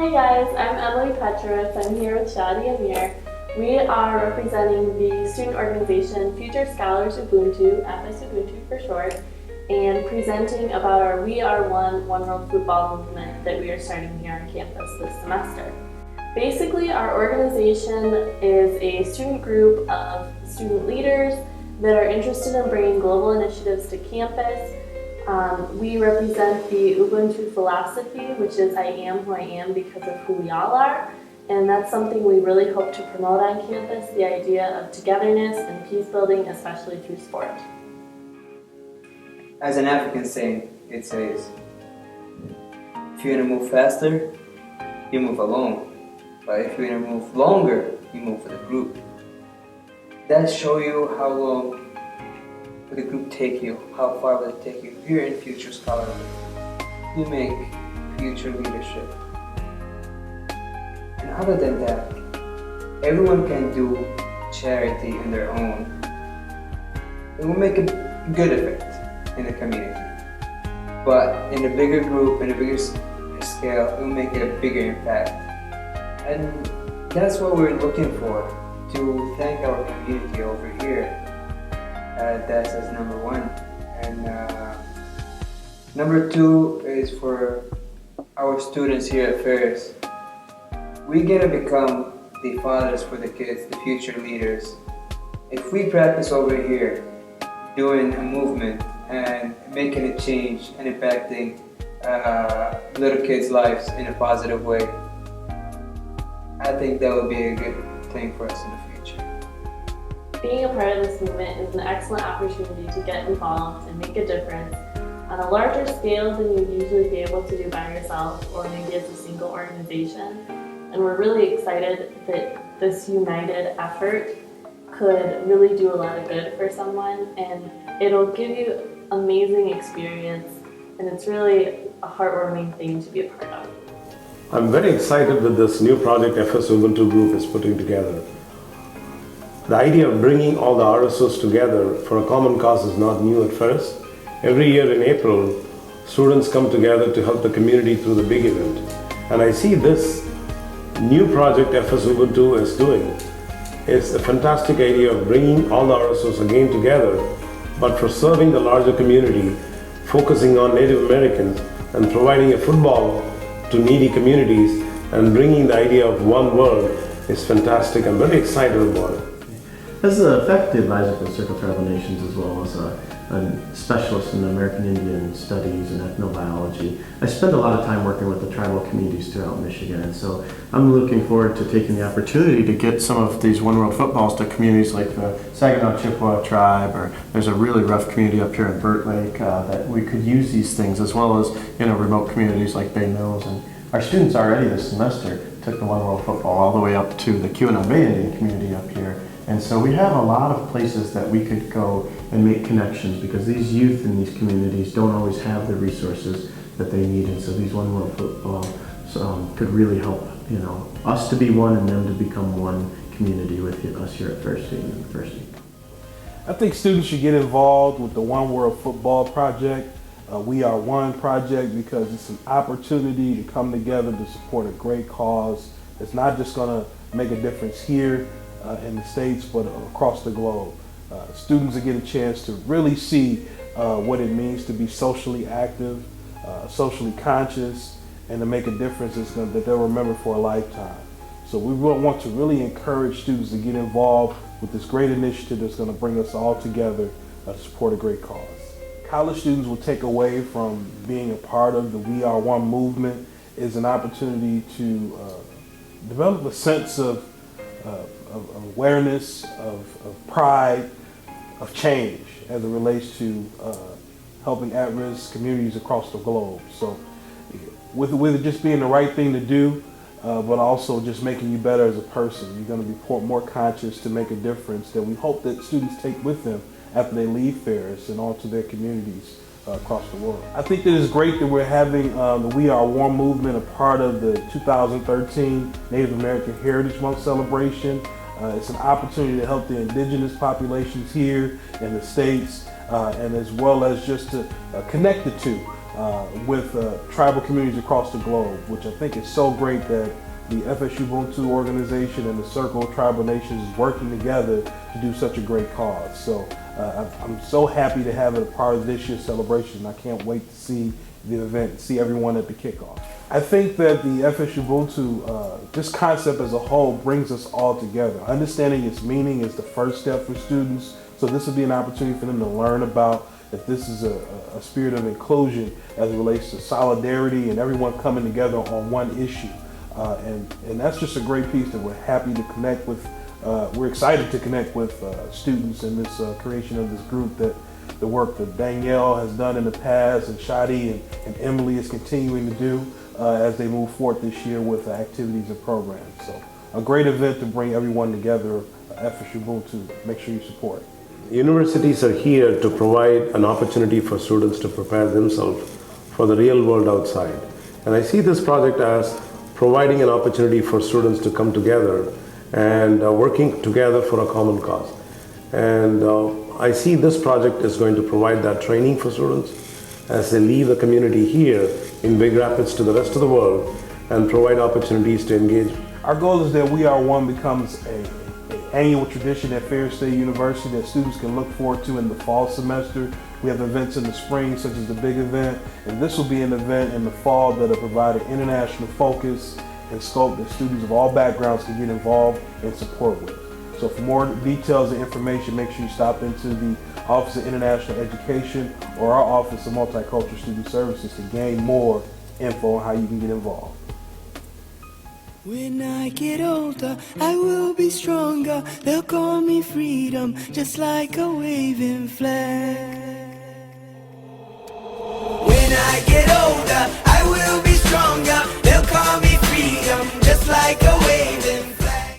Hey guys, I'm Emily Petrovitz. I'm here with Shadi Amir. We are representing the student organization Future Scholars Ubuntu, FS Ubuntu for short, and presenting about our We Are One World Football movement that we are starting here on campus this semester. Basically, our organization is a student group of student leaders that are interested in bringing global initiatives to campus. We represent the Ubuntu philosophy, which is I am who I am because of who we all are. And that's something we really hope to promote on campus, the idea of togetherness and peace building, especially through sport. As an African saying, it says, if you want to move faster, you move alone. But if you want to move longer, you move with a group. That shows you how long will the group take you, how far will it take you. If you're in Future Scholarship, you make future leadership. And other than that, everyone can do charity in their own. It will make a good effect in the community. But in a bigger group, in a bigger scale, it will make a bigger impact. And that's what we're looking for, to thank our community over here. That's as number one. And number two is for our students here at Ferris. We get to become the fathers for the kids, the future leaders. If we practice over here, doing a movement and making a change and impacting little kids' lives in a positive way, I think that would be a good thing for us in the future. Being a part of this movement is an excellent opportunity to get involved and make a difference on a larger scale than you'd usually be able to do by yourself or maybe as a single organization. And we're really excited that this united effort could really do a lot of good for someone, and it'll give you amazing experience, and it's really a heartwarming thing to be a part of. I'm very excited with this new project FS Ubuntu group is putting together. The idea of bringing all the RSOs together for a common cause is not new at first. Every year in April, students come together to help the community through the big event. And I see this new project FS Ubuntu is doing is a fantastic idea of bringing all the RSOs again together, but for serving the larger community, focusing on Native Americans and providing a football to needy communities and bringing the idea of one world is fantastic. I'm very excited about it. As an faculty advisor for the Circle Tribal Nations, as well as a specialist in American Indian studies and ethnobiology, I spend a lot of time working with the tribal communities throughout Michigan, and so I'm looking forward to taking the opportunity to get some of these One World Footballs to communities like the Saginaw Chippewa tribe, or there's a really rough community up here in Burt Lake that we could use these things, as well as remote communities like Bay Mills. And our students already this semester took the One World Football all the way up to the Keweenaw Bay Indian community up here. And so we have a lot of places that we could go and make connections, because these youth in these communities don't always have the resources that they need. And so these One World Football could really help, us to be one and them to become one community with us here at Ferris State University. I think students should get involved with the One World Football Project, We Are One project, because it's an opportunity to come together to support a great cause. It's not just going to make a difference here in the States, but across the globe. Students will get a chance to really see what it means to be socially active, socially conscious, and to make a difference that they'll remember for a lifetime. So we want to really encourage students to get involved with this great initiative that's going to bring us all together to support a great cause. College students will take away from being a part of the We Are One movement is an opportunity to develop a sense of awareness, of pride, of change as it relates to helping at-risk communities across the globe. So with it just being the right thing to do, but also just making you better as a person, you're going to be more conscious to make a difference that we hope that students take with them after they leave Ferris and onto their communities across the world. I think that it's great that we're having the We Are One movement a part of the 2013 Native American Heritage Month celebration. It's an opportunity to help the indigenous populations here in the States, and as well as just to connect the two with tribal communities across the globe, which I think is so great that the FSU Ubuntu organization and the Circle of Tribal Nations is working together to do such a great cause. So I'm so happy to have it a part of this year's celebration. I can't wait to see the event, see everyone at the kickoff. I think that the FSU Ubuntu, this concept as a whole brings us all together. Understanding its meaning is the first step for students. So this will be an opportunity for them to learn about that this is a spirit of inclusion as it relates to solidarity and everyone coming together on one issue. And that's just a great piece that we're happy to connect with. We're excited to connect with students in this creation of this group, that the work that Danielle has done in the past and Shadi and Emily is continuing to do as they move forward this year with activities and programs. So a great event to bring everyone together, FSU Ubuntu. Make sure you support. Universities are here to provide an opportunity for students to prepare themselves for the real world outside. And I see this project as providing an opportunity for students to come together and working together for a common cause. And I see this project is going to provide that training for students as they leave the community here in Big Rapids to the rest of the world and provide opportunities to engage. Our goal is that We Are One becomes an annual tradition at Ferris State University that students can look forward to in the fall semester. We have events in the spring, such as the big event, and this will be an event in the fall that will provide an international focus and scope that students of all backgrounds can get involved and support with. So for more details and information, make sure you stop into the Office of International Education or our Office of Multicultural Student Services to gain more info on how you can get involved. When I get older, I will be stronger. They'll call me freedom, just like a waving flag. When I get older,